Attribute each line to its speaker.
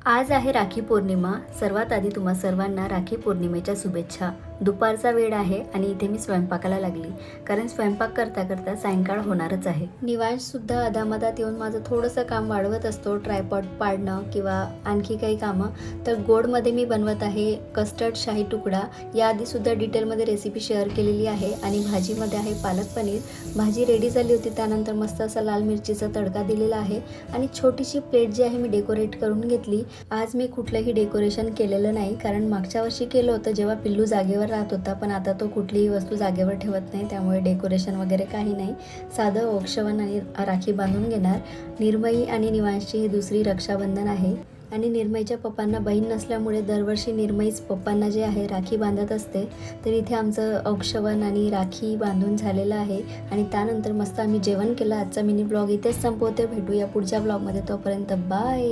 Speaker 1: आज आहे राखी पौर्णिमा. सर्वात आधी तुम्हा सर्वांना राखी पौर्णिमेच्या शुभेच्छा. दुपारचा वेळ आहे आणि इथे मी स्वयंपाकाला लागली, कारण स्वयंपाक करता करता सायंकाळ होणारच आहे. निवांशसुद्धा अधामधात येऊन माझं थोडंसं काम वाढवत असतो, ट्रायपॉड पाडणं किंवा आणखी काही कामं. तर गोडमध्ये मी बनवत आहे कस्टर्ड शाही तुकडा. याआधीसुद्धा डिटेलमध्ये रेसिपी शेअर केलेली आहे. आणि भाजीमध्ये आहे पालक पनीर. भाजी रेडी झाली होती, त्यानंतर मस्त असा लाल मिरचीचा तडका दिलेला आहे आणि छोटीशी प्लेट जी आहे मी डेकोरेट करून घेतली. आज मी कुठलंही डेकोरेशन केलेलं नाही, कारण मागच्या वर्षी केलं होतं जेव्हा पिल्लू जागेवर राहत होता, पण आता तो कुठलीही वस्तू जागेवर ठेवत नाही, त्यामुळे डेकोरेशन वगैरे काही नाही. साधं औक्षवण आणि राखी बांधून घेणार. निर्मयी आणि निवांशची ही दुसरी रक्षाबंधन आहे आणि निर्मयीच्या पप्पांना बहीण नसल्यामुळे दरवर्षी निर्मयीच पप्पांना जे आहे राखी बांधत असते. तर इथे आमचं औक्षवण आणि राखी बांधून झालेलं आहे आणि त्यानंतर मस्त आम्ही जेवण केलं. आजचा मिनी ब्लॉग इथेच संपवते. भेटूया पुढच्या ब्लॉगमध्ये. तोपर्यंत बाय.